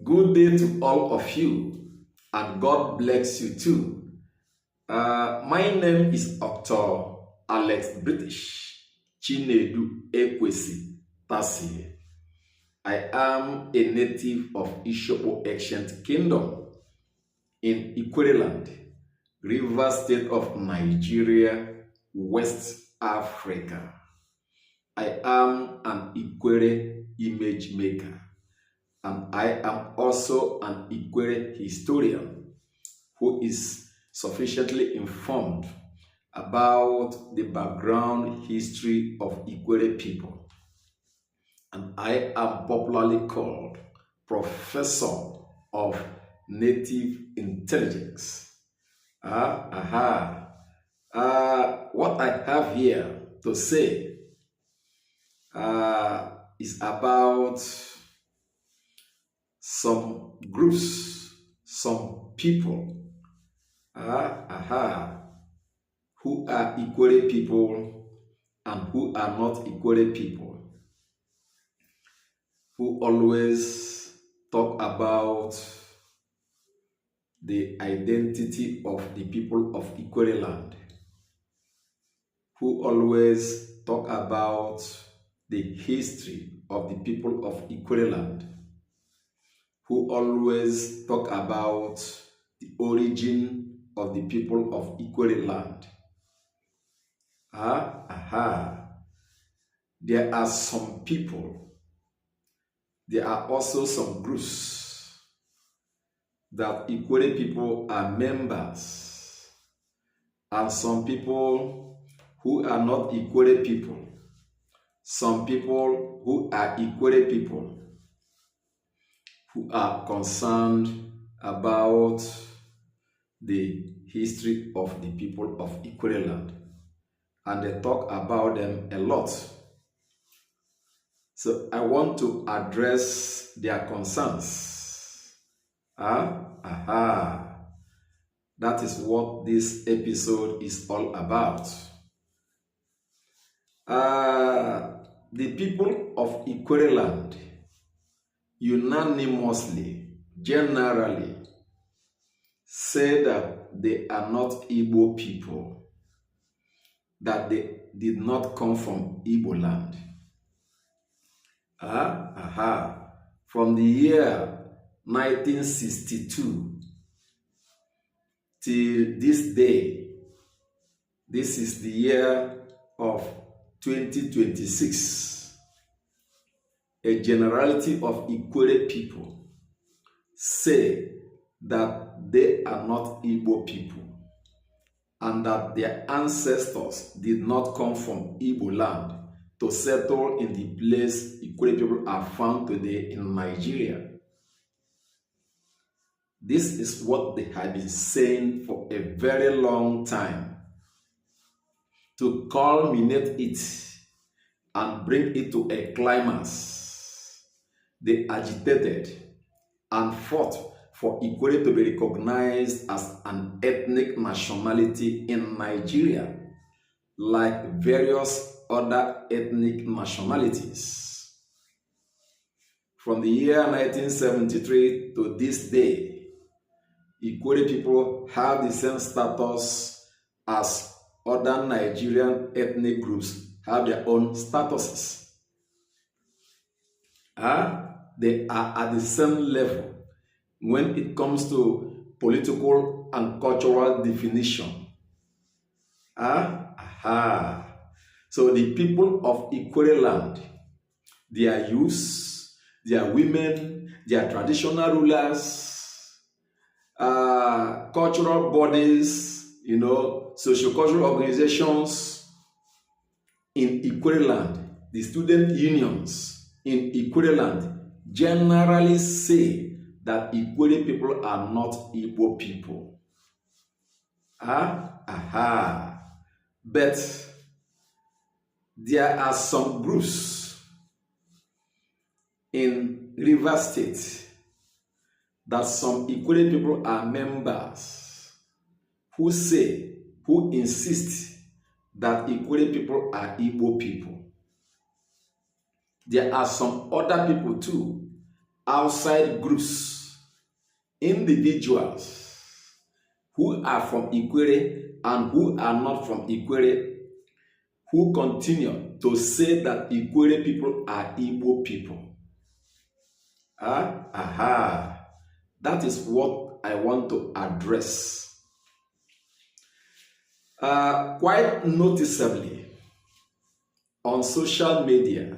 Good day to all of you, and God bless you too. My name is Dr. Alexbritish Tasie. I am a native of Ishopo Ancient Kingdom in Ikwereland, River State of Nigeria, West Africa. I am an Ikwere image maker, and I am also an Ikwere historian who is sufficiently informed about the background history of Ikwere people. And I am popularly called Professor of Native Intelligence. What I have here to say is about some groups, some people who are Ikwere people and who are not Ikwere people, who always talk about the identity of the people of Ikwere land, who always talk about the history of the people of Ikwere land, who always talk about the origin of the people of Ikwere land. There are some people, there are also some groups that Ikwere people are members, and some people who are not Ikwere people, some people who are Ikwere people, who are concerned about the history of the people of Ikwere land, and they talk about them a lot. So I want to address their concerns. That is what this episode is all about. The people of Ikwere land unanimously, generally, say that they are not Igbo people, that they did not come from Igbo land. From the year 1962 till this day, this is the year of 2026, a generality of Ikwere people say that they are not Igbo people and that their ancestors did not come from Igbo land to settle in the place Ikwere people are found today in Nigeria. This is what they have been saying for a very long time. To culminate it and bring it to a climax, they agitated and fought for Ikwere to be recognized as an ethnic nationality in Nigeria, like various other ethnic nationalities. From the year 1973 to this day, Ikwere people have the same status as other Nigerian ethnic groups have their own statuses. They are at the same level when it comes to political and cultural definition. So the people of Ikwere land, their youths, their women, their traditional rulers, cultural bodies, socio-cultural organizations in Ikwere land, the student unions in Ikwere land generally say that Ikwere people are not Igbo people. But there are some groups in River State that some Ikwere people are members who insist that Ikwere people are Igbo people. There are some other people too outside groups, individuals who are from Ikwere and who are not from Ikwere, who continue to say that Ikwere people are Igbo people. That is what I want to address. Quite noticeably, on social media,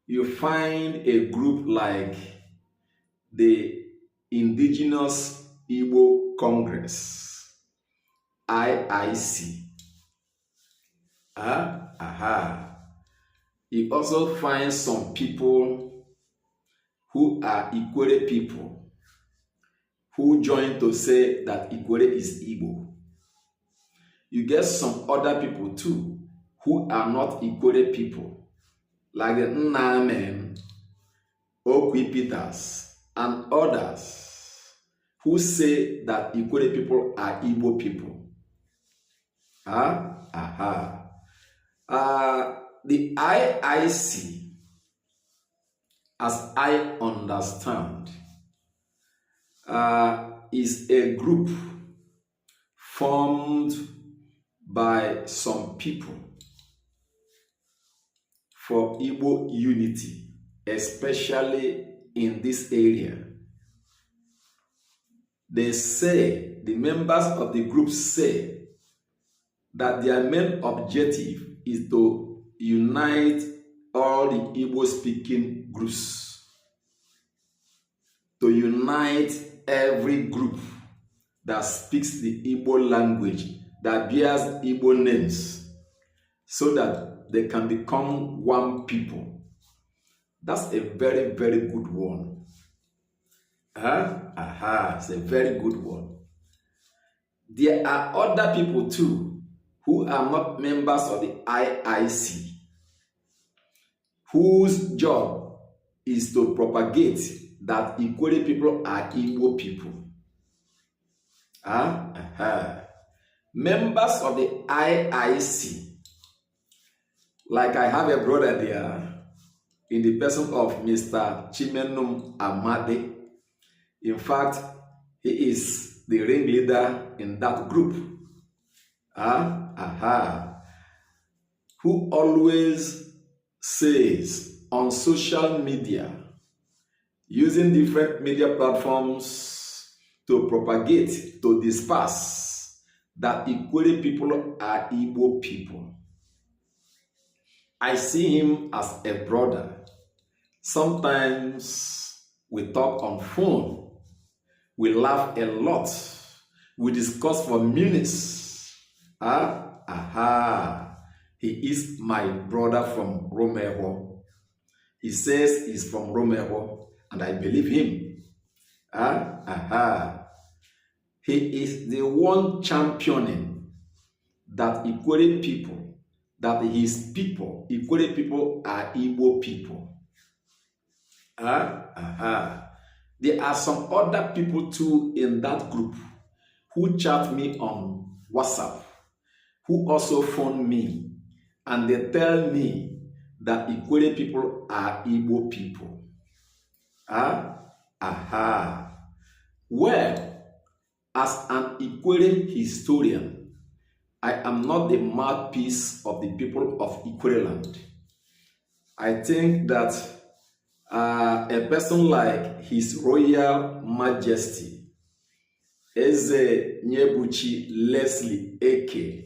you find a group like the Indigenous Igbo Congress, IIC. You also find some people who are Ikwere people who join to say that Ikwere is Igbo. You get some other people too who are not Ikwere people, like the Nnamen, Okwi Peters, and others who say that Ikwere people are Igbo people. The IIC, as I understand, is a group formed by some people for Igbo unity, especially in this area. They say, the members of the group say, that their main objective is to unite all the Igbo-speaking groups, to unite every group that speaks the Igbo language, that bears Igbo names, so that they can become one people. That's a very, very good one. It's a very good one. There are other people too who are not members of the IIC, whose job is to propagate that Ikwere people are Igbo people. Members of the IIC, like I have a brother there, in the person of Mr. Chimenum Amade. In fact, he is the ringleader in that group. Who always says on social media, using different media platforms to propagate, to disperse, that Ikwere people are Igbo people. I see him as a brother. Sometimes we talk on phone, we laugh a lot, we discuss for minutes. He is my brother from Romeo. He says he's from Romeo, and I believe him. He is the one championing that Ikwere people, that his people, Ikwere people are Igbo people. There are some other people too in that group who chat me on WhatsApp, who also phone me, and they tell me that Ikwere people are Igbo people. Well, as an Ikwere historian, I am not the mouthpiece of the people of Ikwere land. I think that a person like His Royal Majesty Eze Nyebuchi Leslie Eke,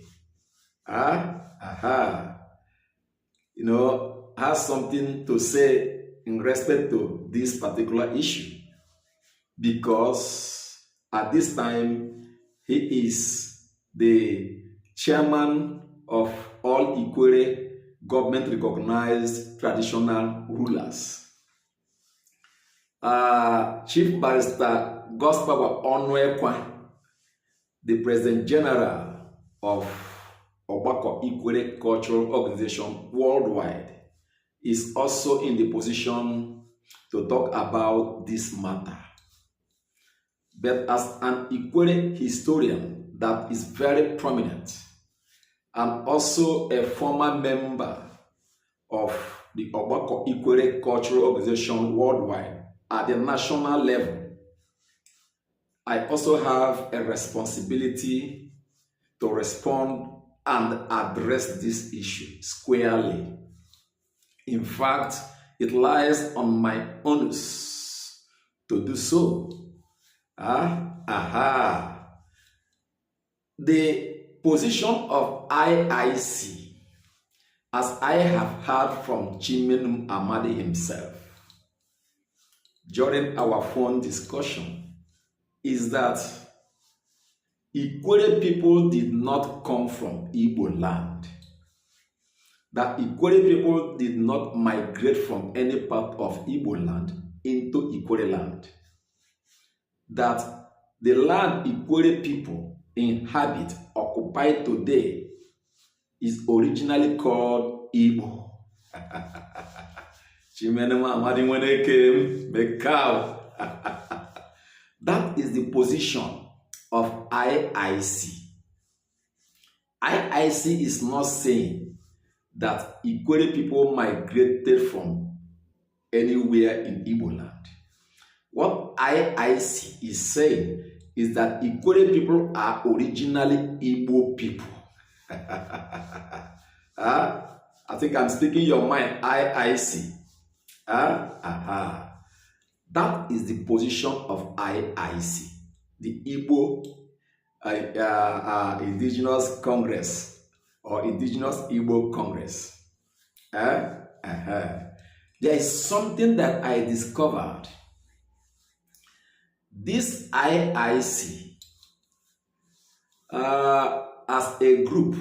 has something to say in respect to this particular issue, because at this time he is the chairman of all Ikwere government-recognized traditional rulers. Chief Barrister Gospel Onwekwa, the President General of Obako Ikwere Cultural Organization worldwide, is also in the position to talk about this matter. But as an Ikwere historian that is very prominent, and also a former member of the Obako Ikwere Cultural Organization worldwide, at the national level, I also have a responsibility to respond and address this issue squarely. In fact, it lies on my onus to do so. The position of IIC, as I have heard from Chimenum Amadi himself during our phone discussion, is that Ikwere people did not come from Igbo land. That Ikwere people did not migrate from any part of Igbo land into Ikwere land. That the land Ikwere people inhabit, occupy today, is originally called Igbo. That is the position of IIC. IIC is not saying that Ikwere people migrated from anywhere in Igbo land. What IIC is saying is that Ikwere people are originally Igbo people. I think I'm speaking your mind, IIC. That is the position of IIC, the Igbo Indigenous Congress or Indigenous Igbo Congress. There is something that I discovered. This IIC, as a group,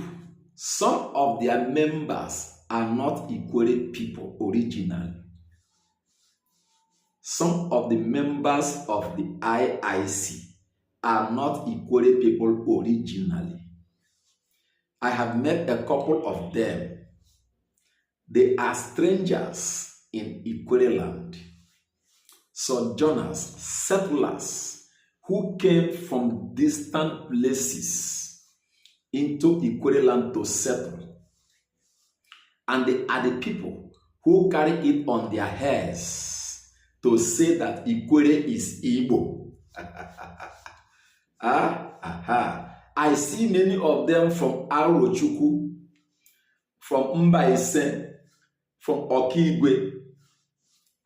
some of their members are not Ikwere people originally. Some of the members of the IIC are not Ikwere people originally. I have met a couple of them. They are strangers in Ikwere land, sojourners, settlers who came from distant places into Ikwere land to settle. And they are the people who carry it on their heads to say that Ikwere is Igbo. I see many of them from Arochukwu, from Mbaise, from Okigwe,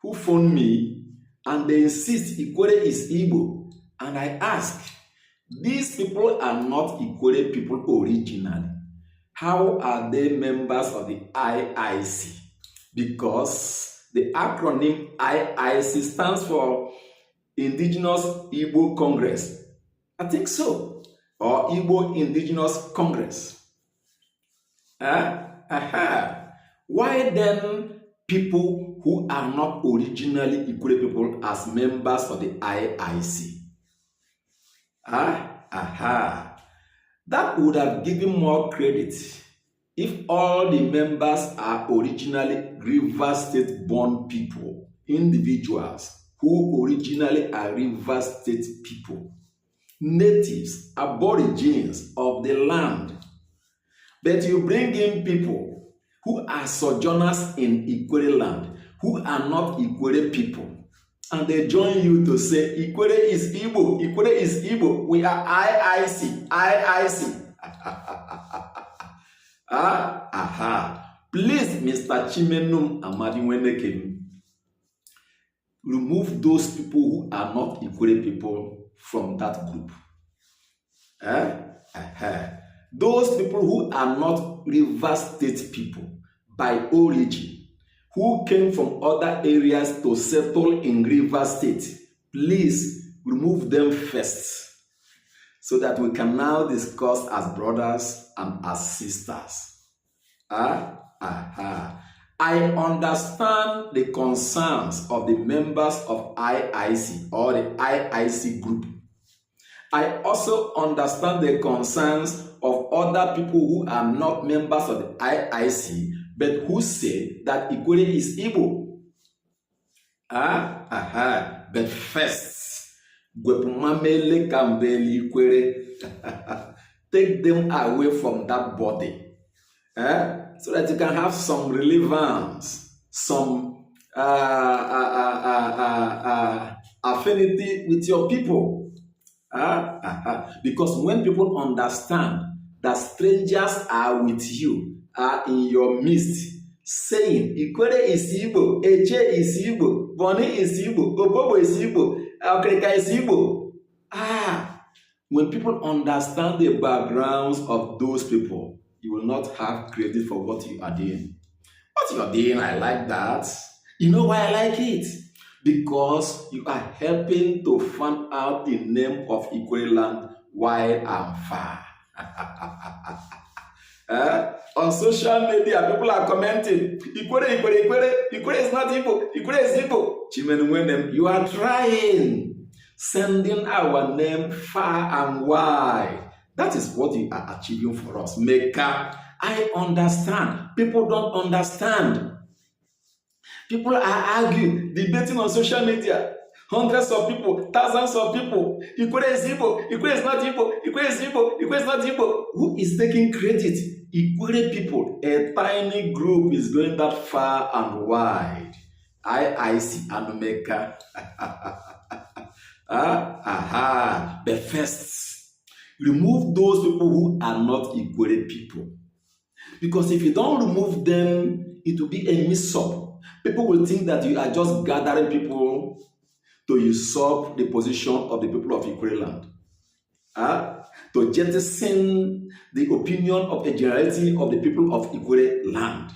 who phone me and they insist Ikwere is Igbo. And I ask, these people are not Ikwere people originally. How are they members of the IIC? Because the acronym IIC stands for Indigenous Igbo Congress. I think so. Or Igbo Indigenous Congress. Why then people who are not originally Ikwere people as members of the IIC? That would have given more credit if all the members are originally River State born people, individuals who originally are River State people, natives, aborigines of the land. But you bring in people who are sojourners in Ikwere land, who are not Ikwere people, and they join you to say, Ikwere is Igbo, Ikwere is Igbo, we are IIC, IIC. Please, Mr. Chimenum Amadi Weneke, remove those people who are not Ikwere people from that group. Those people who are not River State people by origin, who came from other areas to settle in River State, please remove them first, so that we can now discuss as brothers and as sisters. I understand the concerns of the members of IIC or the IIC group. I also understand the concerns of other people who are not members of the IIC, but who say that Ikwere is Igbo. But first, take them away from that body, so that you can have some relevance, some affinity with your people. Because when people understand that strangers are with you, are in your midst, saying, Ikwere is Igbo, Eche is Igbo, Boni is Igbo, Obobo is Igbo, Okrika is Igbo. When people understand the backgrounds of those people, you will not have credit for what you are doing. What you are doing, I like that. You know why I like it? Because you are helping to find out the name of Ikwere land wide and far. On social media, people are commenting, Ikwere, Ikwere, Ikwere, Ikwere is not Igbo, Ikwere is Igbo. Chimenuwenem, you are trying. Sending our name far and wide. That is what you are achieving for us. Maker, I understand. People don't understand. People are arguing, debating on social media. Hundreds of people, thousands of people. Ikwere is Igbo, Ikwere is not Igbo, Ikwere is Igbo, Ikwere is not Igbo. Who is taking credit? Ikwere people. A tiny group is going that far and wide. IIC and Maker. But first, remove those people who are not Ikwere people. Because if you don't remove them, it will be a mix-up. People will think that you are just gathering people to usurp the position of the people of Ikwere land. To jettison the opinion of a generality of the people of Ikwere land.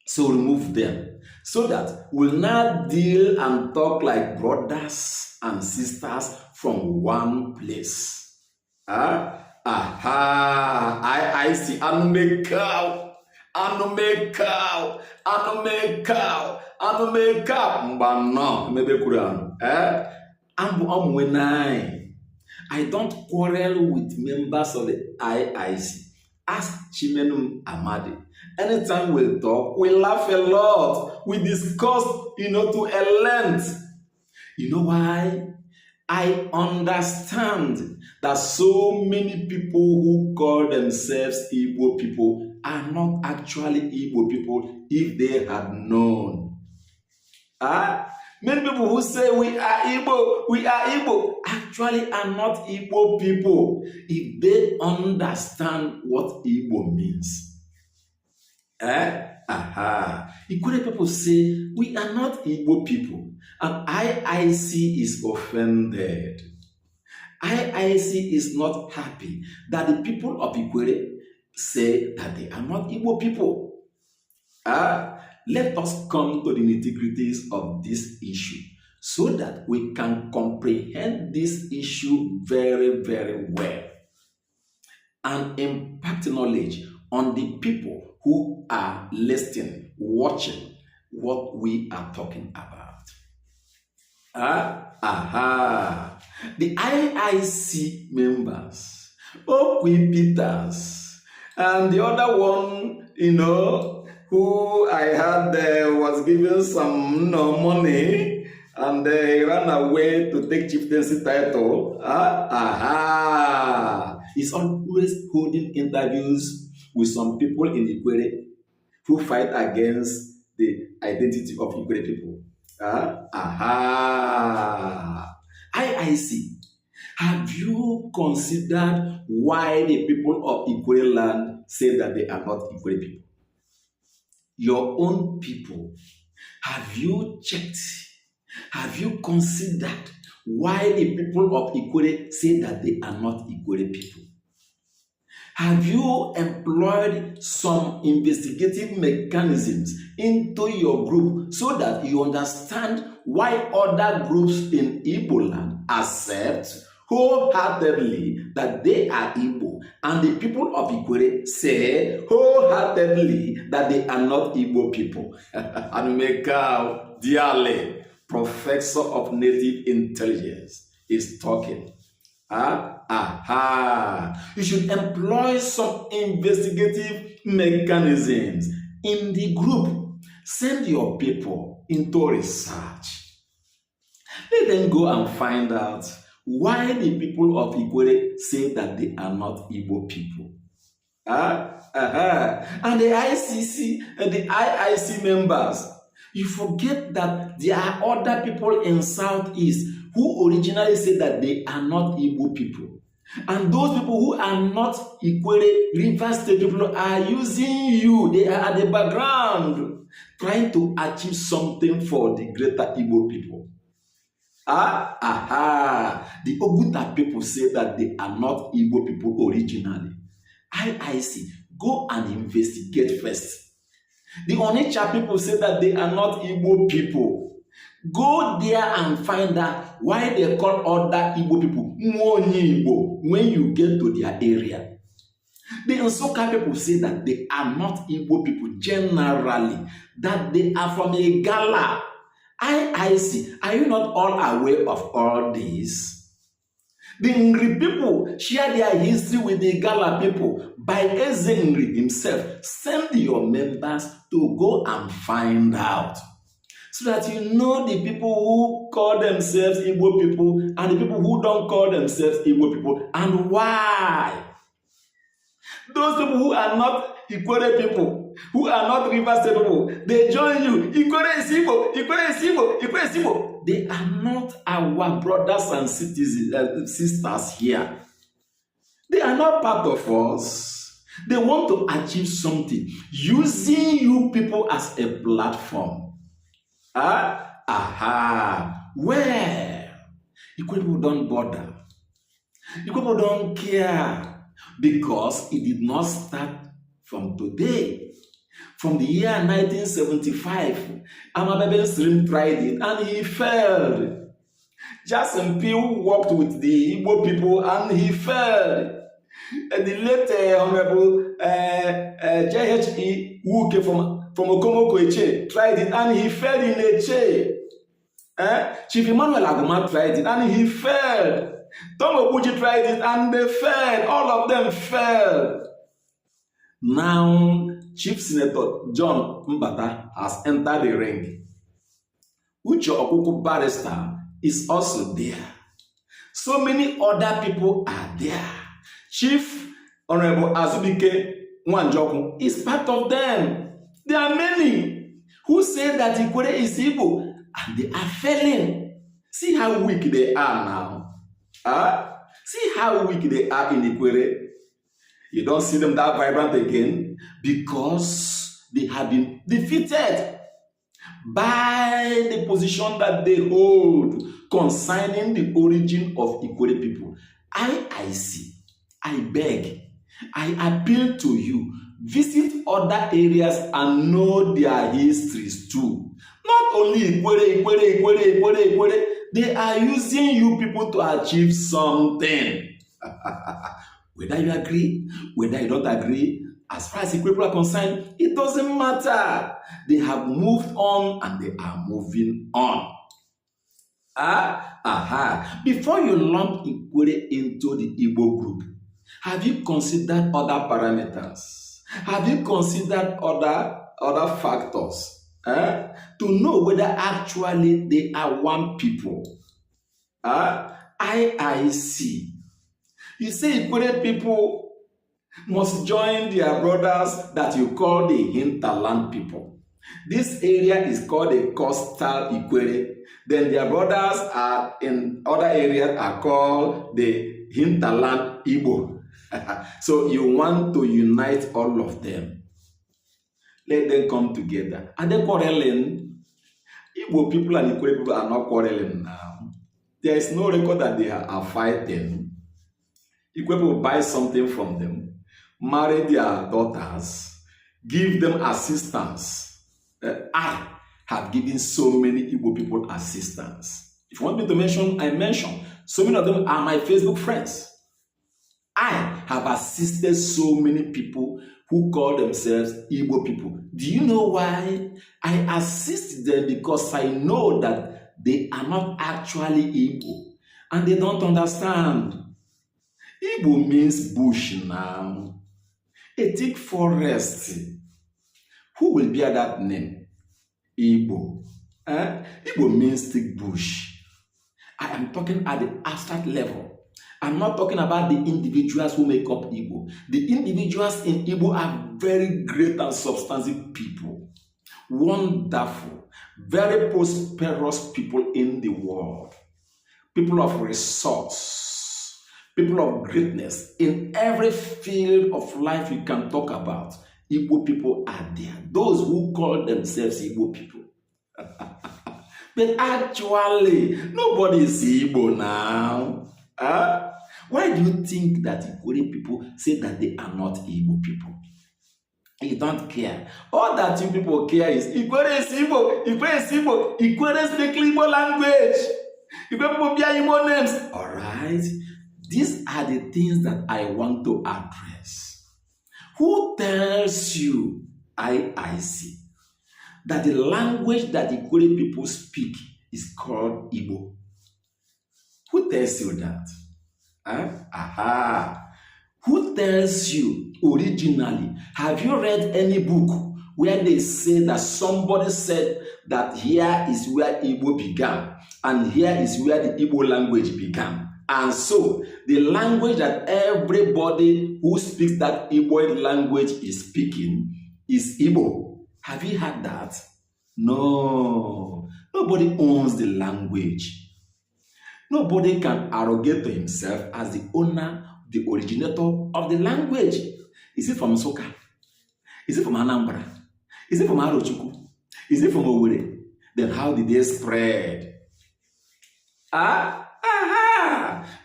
So remove them. So that we'll now deal and talk like brothers and sisters from one place. I see anumekau, mbano mebe Quran. I don't quarrel with members of the IIC. Ask Chimenum Amadi. Anytime we talk, we laugh a lot. We discuss, to a length. You know why? I understand that so many people who call themselves Igbo people are not actually Igbo people if they had known. Many people who say we are Igbo, actually are not Igbo people if they understand what Igbo means. Ikwere people say we are not Igbo people, and IIC is offended. IIC is not happy that the people of Ikwere say that they are not Igbo people. Let us come to the nitty-gritties of this issue so that we can comprehend this issue very, very well and impact knowledge on the people who are listening, watching what we are talking about. The IIC members, Okwi Peters, and the other one, who I had was given some money, and they ran away to take chieftaincy title. He's always holding interviews with some people in Ikwere who fight against the identity of Ikwere people. IIC, have you considered why the people of Ikwere land say that they are not Ikwere people? Your own people. Have you checked? Have you considered why the people of Ikwere say that they are not Ikwere people? Have you employed some investigative mechanisms into your group so that you understand why other groups in Igbo land accept wholeheartedly that they are Igbo, and the people of Ikwere say wholeheartedly that they are not Igbo people? Anumekau Diale, Professor of Native Intelligence, is talking. You should employ some investigative mechanisms in the group. Send your people into research. Let them go and find out why the people of Ikwere say that they are not Igbo people. And the ICC and the IIC members, You forget that there are other people in Southeast who originally said that they are not Igbo people. And those people who are not Ikwere River State people are using you. They are at the background trying to achieve something for the greater Igbo people. The Oguta people say that they are not Igbo people originally. IIC, go and investigate first. The Onitsha people say that they are not Igbo people. Go there and find out why they call other Igbo people Mwonyi Igbo when you get to their area. The Nsukka people say that they are not Igbo people generally, that they are from a Igala. IIC, are you not all aware of all this? The Ngri people share their history with the Igala people by Eze Ngri himself. Send your members to go and find out, so that you know the people who call themselves Igbo people and the people who don't call themselves Igbo people, and why. Those people who are not Ikwere people, who are not River State people, they join you. Ikwere is Igbo, Ikwere is Igbo, Ikwere is Igbo. They are not our brothers and sisters here. They are not part of us. They want to achieve something using you people as a platform. Where Igbo people don't bother. Igbo people don't care, because it did not start from today. From the year 1975, Amabebe Slim tried it and he failed. Jason Peel worked with the Igbo people and he failed. And the late Honorable J.H.E. who came from Okomoko Eche tried it and he failed in Eche. Chief Emmanuel Aguma tried it and he failed. Tom Obuji tried it and they failed. All of them failed. Now, Chief Senator John Mbata has entered the ring. Uche Okuku Barrister is also there. So many other people are there. Chief Honorable Azubike Nwanjoku is part of them. There are many who say that Ikwere is Igbo and they are failing. See how weak they are now. See how weak they are in Ikwere. You don't see them that vibrant again because they have been defeated by the position that they hold concerning the origin of Ikwere people. IIC, I beg, I appeal to you, visit other areas and know their histories too. Not only Ikwere, they are using you people to achieve something. Whether you agree, whether you don't agree, as far as the people are concerned, it doesn't matter. They have moved on and they are moving on. Before you lump Ikwere into the Igbo group, have you considered other parameters? Have you considered other factors? To know whether actually they are one people. IIC. You say Ikwere people must join their brothers that you call the hinterland people. This area is called the coastal Ikwere. Then their brothers are in other areas are called the hinterland Igbo. So you want to unite all of them. Let them come together. Are they quarreling? Igbo people and Ikwere people are not quarreling now. There is no record that they are fighting. Igbo people buy something from them, marry their daughters, give them assistance. I have given so many Igbo people assistance. If you want me to mention, I mention. So many of them are my Facebook friends. I have assisted so many people who call themselves Igbo people. Do you know why? I assist them because I know that they are not actually Igbo and they don't understand. Igbo means bush now. A thick forest. Who will bear that name? Igbo. Igbo means thick bush. I am talking at the abstract level. I'm not talking about the individuals who make up Igbo. The individuals in Igbo are very great and substantive people wonderful, very prosperous people in the world, people of resource, people of greatness in every field of life you can talk about. Igbo people are there. Those who call themselves Igbo people. But actually, nobody is Igbo now. Why do you think that Igbo people say that they are not Igbo people? You don't care. All that you people care is Igbo is Igbo, Igbo is Igbo, Igbo speak Igbo language, Igbo people bear Igbo names. All right, these are the things that I want to address. Who tells you, IIC, that the language that the Igbo people speak is called Igbo? Who tells you that? Who tells you originally? Have you read any book where they say that somebody said that here is where Igbo began and here is where the Igbo language began? And so the language that everybody who speaks that Igbo language is speaking is Igbo. Have you heard that? No. Nobody owns the language. Nobody can arrogate to himself as the owner, the originator of the language. Is it from Soka? Is it from Anambra? Is it from Arochukwu? Is it from Owerri? Then how did they spread?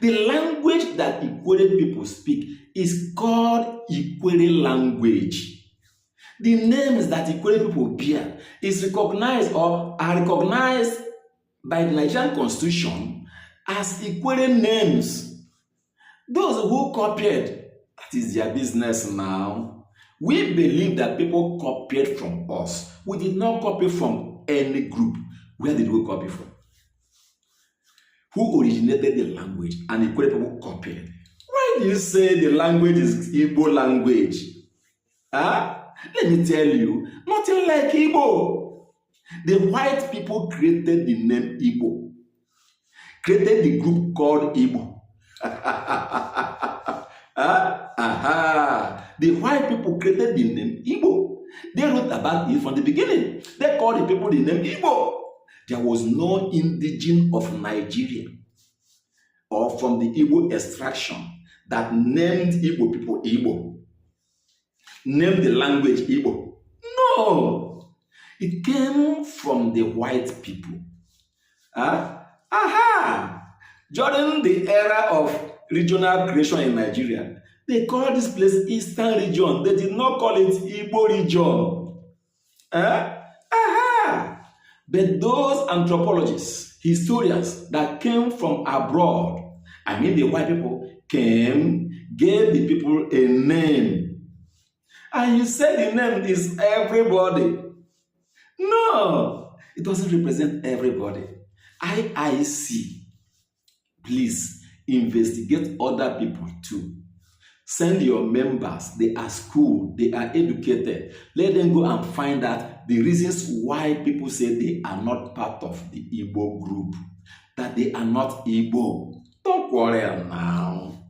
The language that Ikwere people speak is called Ikwere language. The names that Ikwere people bear is recognized or are recognized by the Nigerian Constitution as Ikwere names. Those who copied, that is their business now. We believe that people copied from us. We did not copy from any group. Where did we copy from? Who originated the language and Ikwere people copied? Why do you say the language is Igbo language? Let me tell you, nothing like Igbo. The white people created the name Igbo, created the group called Igbo. The white people created the name Igbo. They wrote about it from the beginning. They called the people the name Igbo. There was no indigene of Nigeria or from the Igbo extraction that named Igbo people Igbo, named the language Igbo. No, it came from the white people. During the era of regional creation in Nigeria, they called this place Eastern Region. They did not call it Igbo region. But those anthropologists, historians that came from abroad, I mean the white people, came, gave the people a name. And you said the name is everybody. No, it doesn't represent everybody. IIC, please investigate other people too. Send your members. They are schooled, they are educated. Let them go and find out the reasons why people say they are not part of the Igbo group, that they are not Igbo. Don't worry now.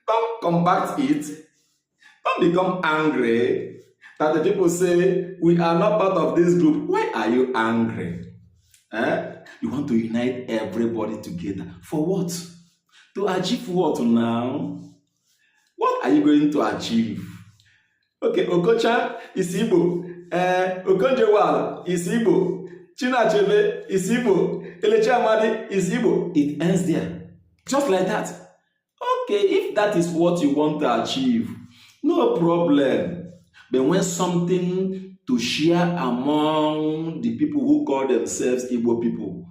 Don't combat it. Don't become angry that the people say we are not part of this group. Why are you angry? You want to unite everybody together. For what? To achieve what now? What are you going to achieve? Okay, Okocha is Igbo. Okonjewal is Igbo. Chinachebe is Igbo. Elechi Amadi is Igbo. It ends there. Just like that. Okay, if that is what you want to achieve, no problem. But when something to share among the people who call themselves Igbo people,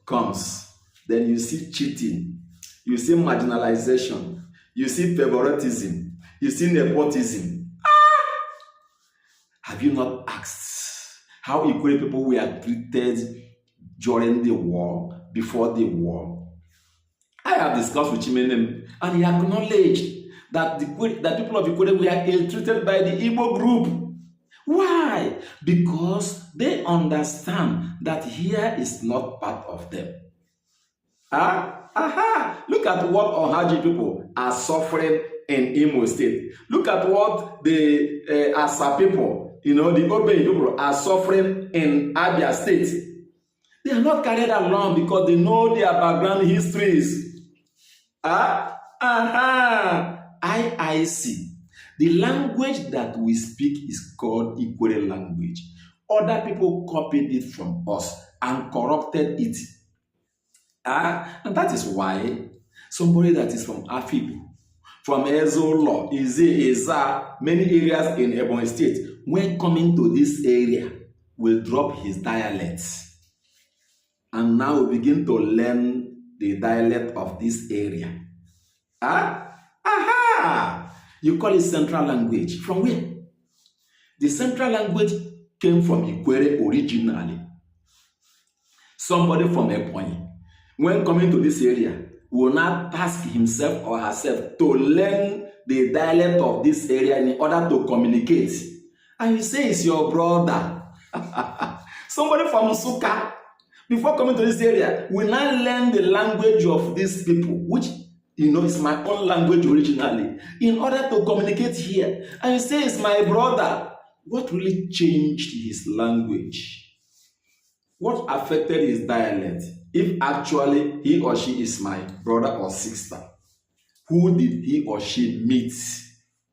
comes, then you see cheating, you see marginalization, you see favoritism, you see nepotism. Have you not asked how Igbo people were treated during the war, before the war? I have discussed with Chimenem, and he acknowledged that that people of Igbo were ill-treated by the Igbo group. Why? Because they understand that here is not part of them. Look at what Ohaji people are suffering in Imo State. Look at what the Asa people, the Obe people are suffering in Abia State. They are not carried along because they know their background histories. IIC. The language that we speak is called Igbo language. Other people copied it from us and corrupted it. And that is why somebody that is from Afibu, from Ezolo, Iza, many areas in Ebonyi State, when coming to this area, will drop his dialects. And now we begin to learn the dialect of this area. You call it central language. From where? The central language came from Ikwere originally. Somebody from Ebonyi, when coming to this area, will not task himself or herself to learn the dialect of this area in order to communicate. And you say it's your brother. Somebody from Suka, before coming to this area, will not learn the language of these people, which is my own language originally, in order to communicate here. And you say it's my brother. What really changed his language? What affected his dialect? If actually he or she is my brother or sister, who did he or she meet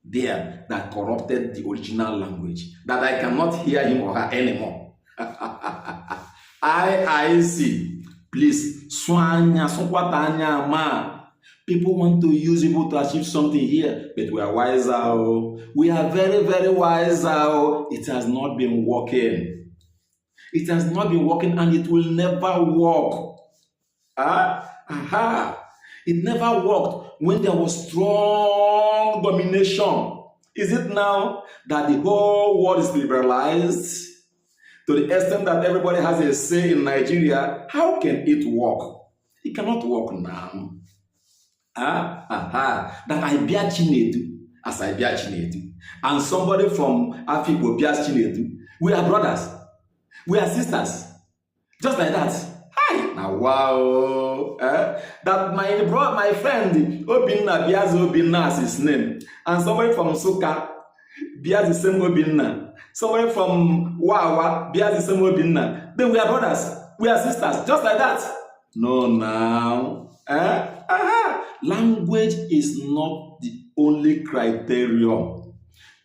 there that corrupted the original language, that I cannot hear him or her anymore? IIC, please, swanya ma. People want to use people to achieve something here, but we are wiser. Oh. We are very, very wiser. Oh. It has not been working. It has not been working, and it will never work. It never worked when there was strong domination. Is it now that the whole world is liberalized to the extent that everybody has a say in Nigeria? How can it work? It cannot work now. That I bear Chinedu as I bear Chinedu. And somebody from Afibo bears Chinedu. We are brothers. We are sisters. Just like that. Hi! Now, wow. That my friend, Obinna bears Obinna as his name. And somebody from Suka bears the same Obinna. Somebody from Wawa bears the same Obinna. Then we are brothers. We are sisters. Just like that. No, now. Language is not the only criterion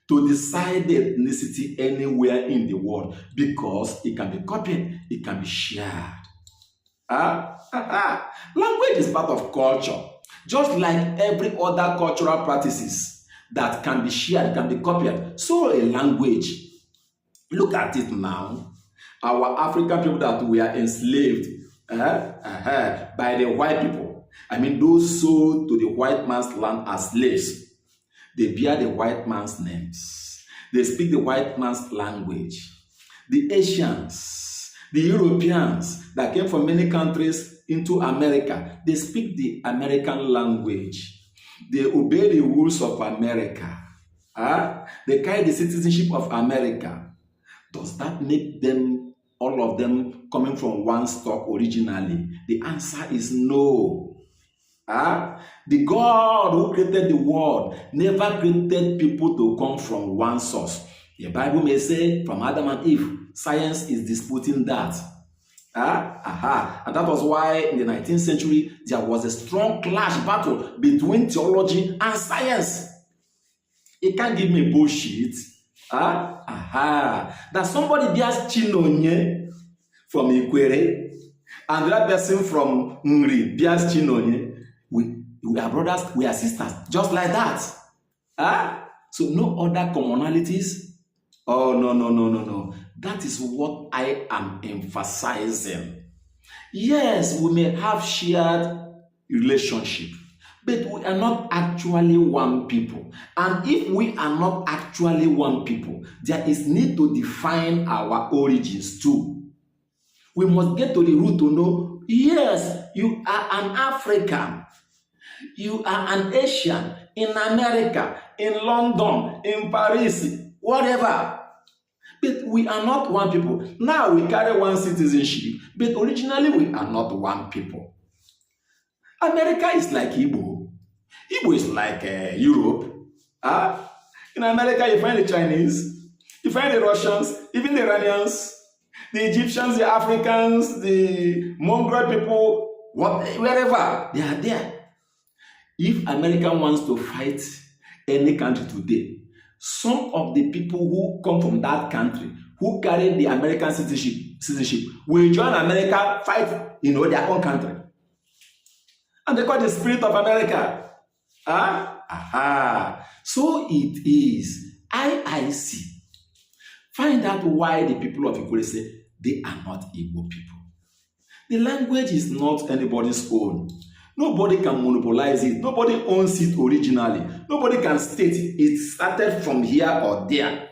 to decide the ethnicity anywhere in the world, because it can be copied, it can be shared. Language is part of culture, just like every other cultural practices that can be shared, can be copied. So a language, look at it now. Our African people that we are enslaved by the white people. I mean, those sold to the white man's land as slaves, they bear the white man's names. They speak the white man's language. The Asians, the Europeans that came from many countries into America, they speak the American language. They obey the rules of America. They carry the citizenship of America. Does that make them, all of them, coming from one stock originally? The answer is no. The God who created the world never created people to come from one source. The Bible may say from Adam and Eve. Science is disputing that. And that was why in the 19th century there was a strong clash battle between theology and science. It can't give me bullshit. That somebody bears Chinonye from Ikwere and the other person from Nri bears Chinonye. We are brothers, we are sisters, just like that. So no other commonalities. Oh, no. That is what I am emphasizing. Yes, we may have shared relationship, but we are not actually one people. And if we are not actually one people, there is need to define our origins too. We must get to the root to know, yes, you are an African. You are an Asian in America, in London, in Paris, whatever. But we are not one people. Now we carry one citizenship, but originally we are not one people. America is like Igbo. Igbo is like Europe. In America, you find the Chinese, you find the Russians, even the Iranians, the Egyptians, the Africans, the Mongol people, wherever, they are there. If America wants to fight any country today, some of the people who come from that country, who carry the American citizenship will join America, fight their own country. And they call the spirit of America. So it is. IIC. Find out why the people of Igbo say they are not Igbo people. The language is not anybody's own. Nobody can monopolize it. Nobody owns it originally. Nobody can state it started from here or there.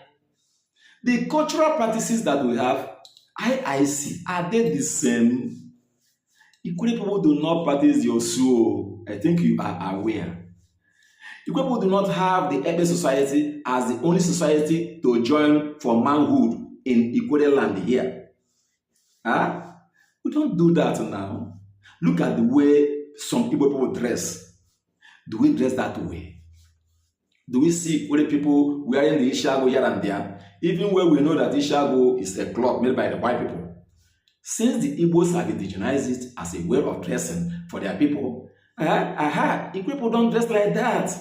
The cultural practices that we have, IIC, are they the same? Igbo people do not practice your soul. I think you are aware. Igbo people do not have the Ebe society as the only society to join for manhood in Igbo land here. We don't do that now. Look at the way some Igbo people dress. Do we dress that way? Do we see Igbo people wearing the Ishago here and there? Even where we know that Ishago is a cloth made by the white people. Since the Igbos have indigenized it as a way of dressing for their people, Igbo people don't dress like that.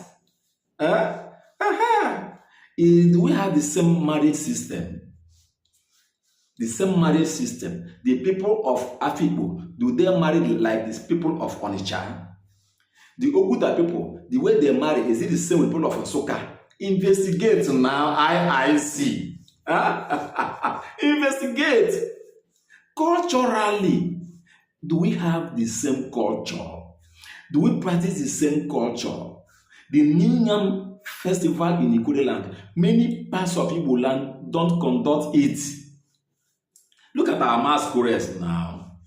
Do we have the same marriage system? The same marriage system. The people of Afikpo, do they marry like the people of Onitsha? The Oguta people, the way they marry, is it the same with people of Nsukka? Investigate now, IIC. Investigate. Culturally, do we have the same culture? Do we practice the same culture? The New Yam festival in Igbo land, many parts of Igbo land don't conduct it. Look at our masquerades now.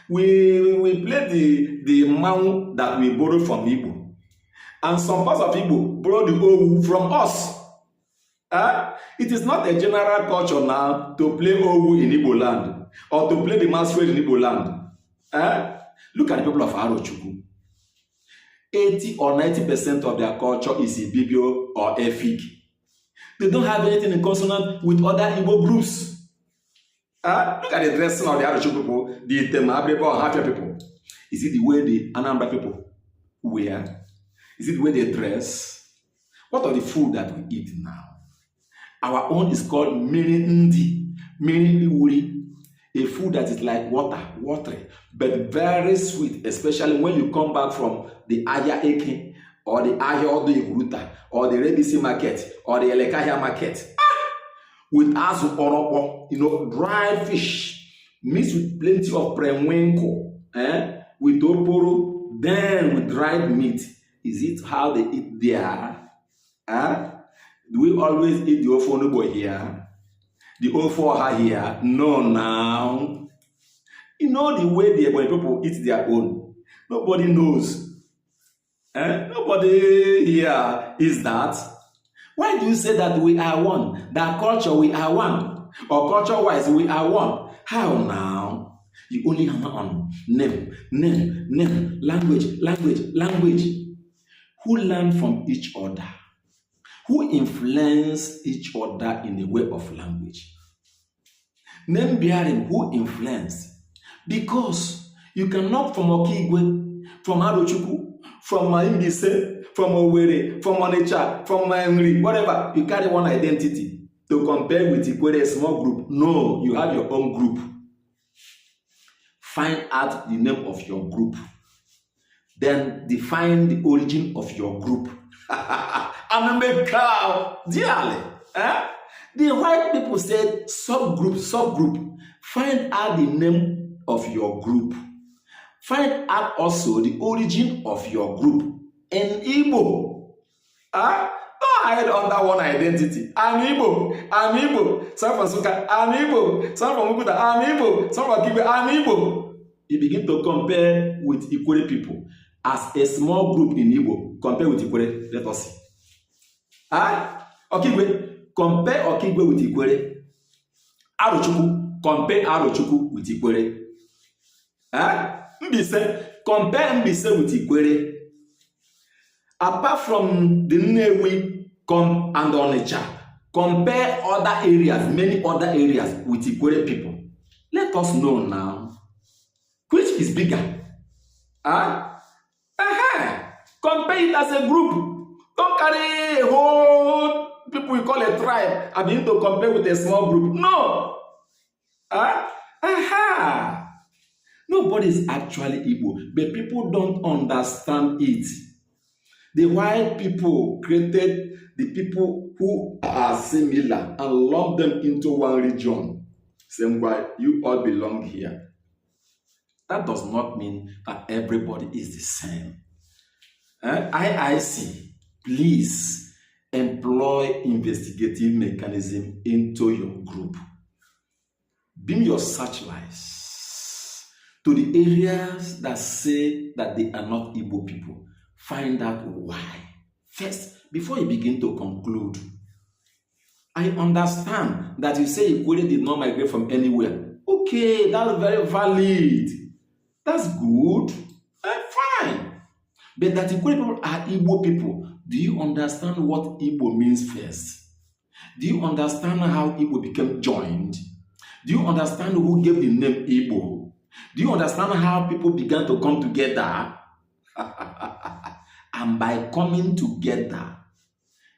We play the mau that we borrowed from Igbo. And some parts of Igbo borrow the owu from us. It is not a general culture now to play owu in Igbo land or to play the masquerade in Igbo land. Look at the people of Arochukwu. 80 or 90% of their culture is Ibibio or Efik. They don't have anything in consonant with other Igbo groups. Look at the dressing of the Arochukwu people, the Temabe or Hafia people. Is it the way the Anambra people wear? Is it the way they dress? What are the food that we eat now? Our own is called Miri Ndi, Miri Iwuri. A food that is like watery, but very sweet, especially when you come back from the Aya Eke, or the Aya Odo Iguruta, or the Rebisi market, or the Elekahia market. With azu oropo, dried fish, mixed with plenty of premwenko, with oporo, then with dried meat. Is it how they eat there? Do we always eat the ofonobo here? The ofoha here? No, now. You know the way the Ebonyi people eat their own. Nobody knows. Nobody here is that. Why do you say that we are one? That culture we are one? Or culture-wise we are one? How now? You only hammer on name, language. Who learn from each other? Who influence each other in the way of language? Name bearing, who influenced? Because you cannot from Okigwe, from Arochukwu, from Imbise, from Owerri, from Onitsha, from Nri, whatever, you carry one identity to compare with Ikwere, a small group. No, you have your own group. Find out the name of your group. Then define the origin of your group. I'm a cow, dearly. The white people said subgroup. Find out the name of your group. Find out also the origin of your group. In Igbo, don't hide under one identity. I'm Igbo. Some from Nsukka, I'm Igbo. Some from Oguta, I'm Igbo. Some from Kibe, I'm Igbo. You begin to compare with Ikwere people as a small group in Igbo. Compare with Ikwere. Let us see. Okigwe, compare Okigwe with Ikwere. Arochukwu, compare Arochukwu with Ikwere. Compare Mbise with Ikwere. Apart from the Nnewi and Onitsha, compare other areas, many other areas with Ikwere people. Let us know now, which is bigger? Compare it as a group. Don't carry a whole people we call a tribe and begin to compare with a small group. No. Nobody is actually Igbo, but people don't understand it. The white people created the people who are similar and lumped them into one region. Same way, you all belong here. That does not mean that everybody is the same. IIC, please employ investigative mechanism into your group. Beam your searchlights to the areas that say that they are not Igbo people. Find out why. First, before you begin to conclude, I understand that you say Ikwere did not migrate from anywhere. Okay, that's very valid. That's good. Fine. But that Ikwere people are Igbo people. Do you understand what Igbo means first? Do you understand how Igbo became joined? Do you understand who gave the name Igbo? Do you understand how people began to come together? And by coming together,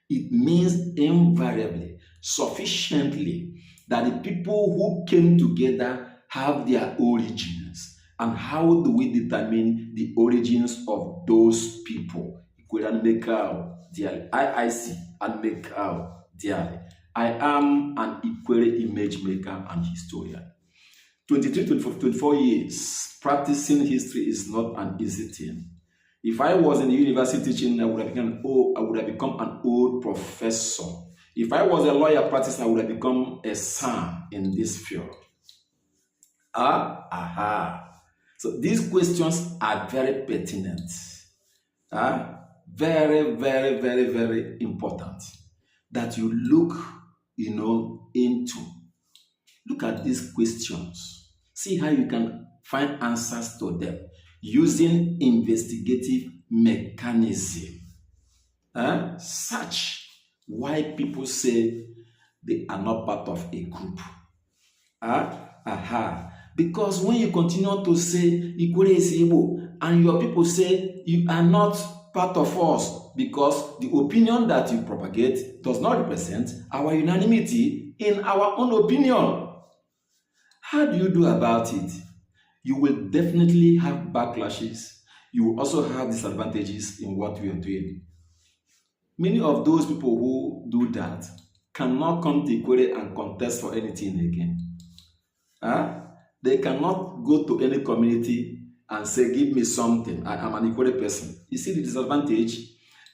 it means invariably, sufficiently, that the people who came together have their origins. And how do we determine the origins of those people? IIC and Mekau dearly. I am an Ikwere image maker and historian. 23, 24 years practicing history is not an easy thing. If I was in the university teaching, I would have become an old professor. If I was a lawyer practicing, I would have become a son in this field. So these questions are very pertinent. Very, very, very, very important that you look, into. Look at these questions. See how you can find answers to them using investigative mechanism. Search why people say they are not part of a group. Because when you continue to say Ikwere is Igbo and your people say you are not part of us because the opinion that you propagate does not represent our unanimity in our own opinion. How do you do about it? You will definitely have backlashes. You will also have disadvantages in what we are doing. Many of those people who do that cannot come to Ikwere and contest for anything again. They cannot go to any community and say, give me something. I am an Ikwere person. You see the disadvantage?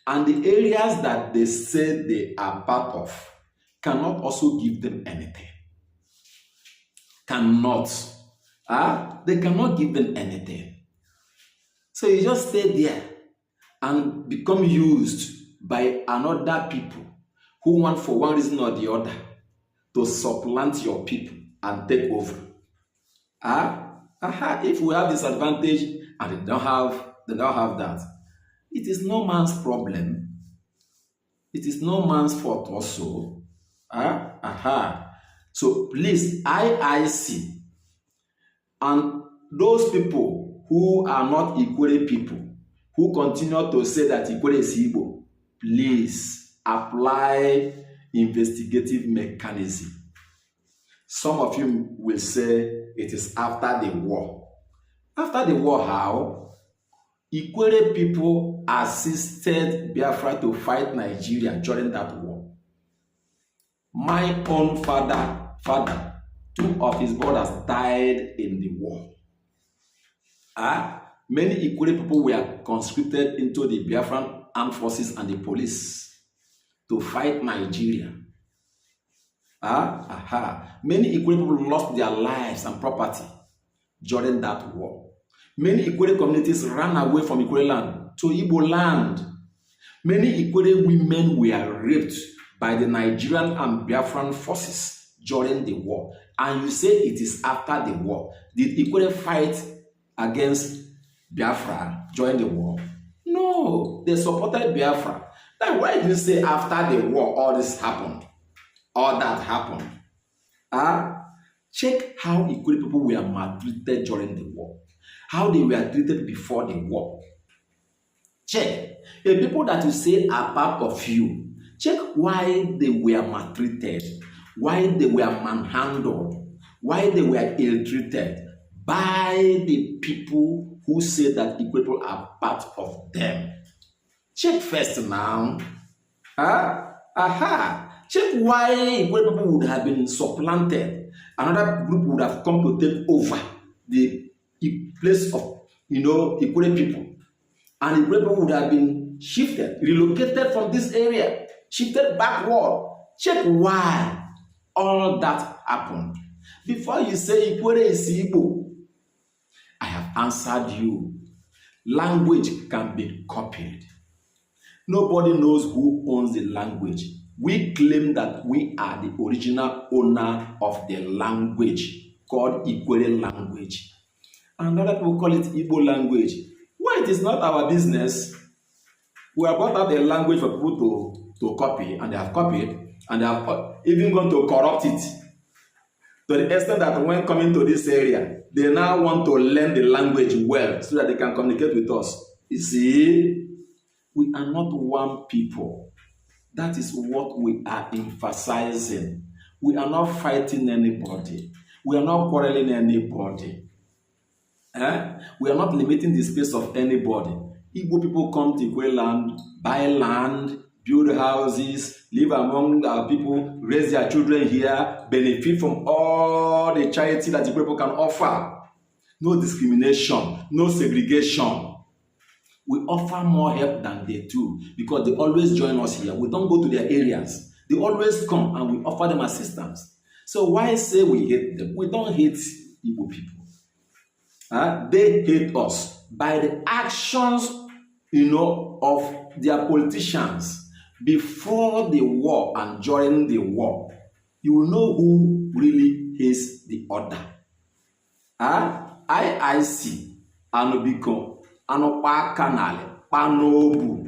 And the areas that they say they are part of cannot also give them anything. Cannot. They cannot give them anything. So you just stay there and become used by another people who want for one reason or the other to supplant your people and take over. If we have this advantage and they don't have that, it is no man's problem. It is no man's fault also. So please, IIC and those people who are not Ikwere people, who continue to say that Ikwere is Igbo, please apply investigative mechanism. Some of you will say it is after the war. After the war, how? Ikwere people assisted Biafra to fight Nigeria during that war. My own father, two of his brothers died in the war. Many Ikwere people were conscripted into the Biafran armed forces and the police to fight Nigeria. Many Ikwere people lost their lives and property during that war. Many Ikwere communities ran away from Ikwere land to Igbo land. Many Ikwere women were raped by the Nigerian and Biafran forces during the war. And you say it is after the war. Did Ikwere fight against Biafra join the war? No, they supported Biafra. Then why did you say after the war all this happened? All that happened? Check how Igbo people were maltreated during the war. How they were treated before the war. Check. The people that you say are part of you, check why they were maltreated, why they were manhandled, why they were ill-treated by the people who say that Igbo people are part of them. Check first now. Check why Igbo people would have been supplanted. Another group would have come to take over the place of, Igbo people. And Igbo people would have been shifted, relocated from this area, shifted backward. Check why all that happened. Before you say Igbo is Igbo, I have answered you. Language can be copied. Nobody knows who owns the language. We claim that we are the original owner of the language called Igbo language. And other people call it Igbo language. Why it is not our business? We have brought out a language for people to copy, and they have copied, and they have even gone to corrupt it. To the extent that when coming to this area, they now want to learn the language well so that they can communicate with us. You see, we are not one people. That is what we are emphasizing. We are not fighting anybody. We are not quarreling anybody. We are not limiting the space of anybody. Igbo people come to Igbo land, buy land, build houses, live among our people, raise their children here, benefit from all the charity that Igbo people can offer. No discrimination, no segregation. We offer more help than they do because they always join us here. We don't go to their areas. They always come and we offer them assistance. So why say we hate them? We don't hate Igbo people. They hate us by the actions, of their politicians before the war and during the war. You will know who really hates the other. IIC, Anobiko, Anopa Kanale, Panobu.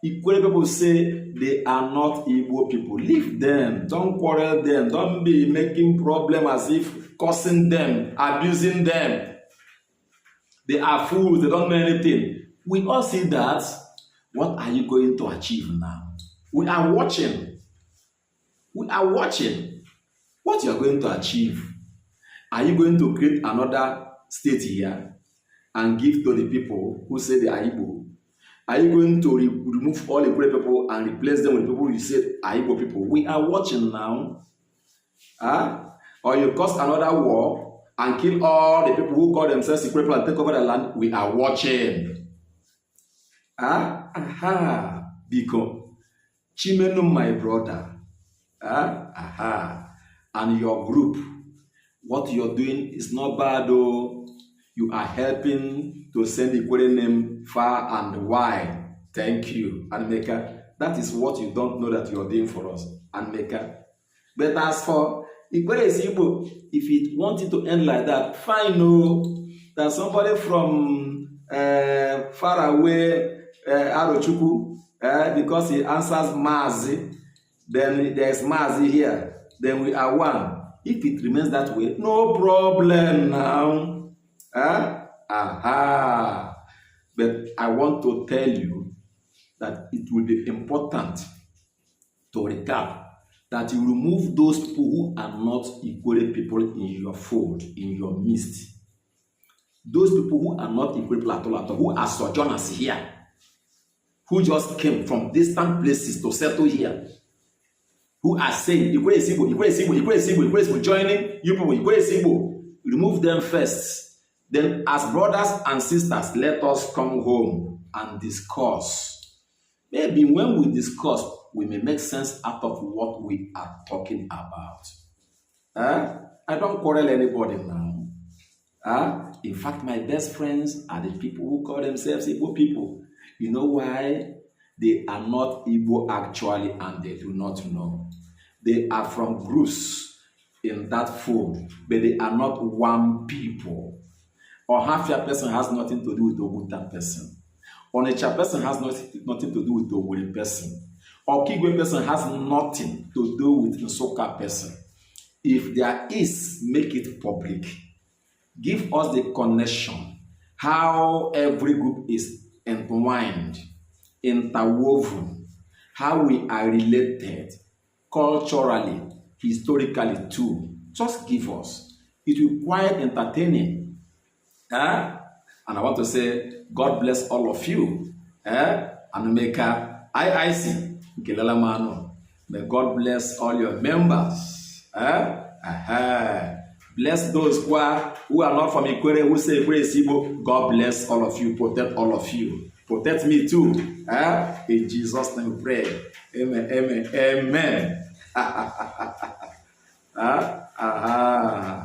Igbo people say they are not Igbo people. Leave them. Don't quarrel them. Don't be making problem as if cursing them, abusing them. They are fools. They don't know anything. We all see that. What are you going to achieve now? We are watching. We are watching what you are going to achieve. Are you going to create another state here and give to the people who say they are Igbo? Are you going to remove all the Igbo people and replace them with people you say are Igbo people? We are watching now. Or you cause another war and kill all the people who call themselves Igbo people and take over the land. We are watching. Because Chimenu, my brother, and your group, what you're doing is not bad though. You are helping to send the Igbo name far and wide. Thank you, Anmeka. That is what you don't know that you're doing for us, Anmeka. But as for Igbo is Igbo, if it wanted to end like that, fine, no. That somebody from far away, Arochukwu, because he answers Mazi, then there's Mazi here. Then we are one. If it remains that way, no problem now. But I want to tell you that it will be important to recap that you remove those people who are not Igbo people in your fold, in your midst. Those people who are not Igbo people at all, who are sojourners here, who just came from distant places to settle here, who are saying, Igbo is Igbo, Igbo is Igbo, Igbo is Igbo, Igbo is Igbo, joining you people, Igbo is Igbo. Remove them first. Then as brothers and sisters, let us come home and discuss. Maybe when we discuss, we may make sense out of what we are talking about. I don't quarrel anybody now. In fact, my best friends are the people who call themselves Igbo people. You know why? They are not Igbo actually, and they do not know. They are from groups in that phone, but they are not one people. Or Hafia person has nothing to do with the Oguta person. Onitsha person has nothing to do with the Owerri person. Or Kigwe person has nothing to do with Nsoka person. If there is, make it public. Give us the connection, how every group is entwined, interwoven, how we are related, culturally, historically too. Just give us. It will be quite entertaining. And I want to say, God bless all of you. And make IIC. May God bless all your members. Bless those who are not from Ikwere, who say Ikwere is Igbo. God bless all of you. Protect all of you. Protect me too. In Jesus' name we pray. Amen. Amen. Amen.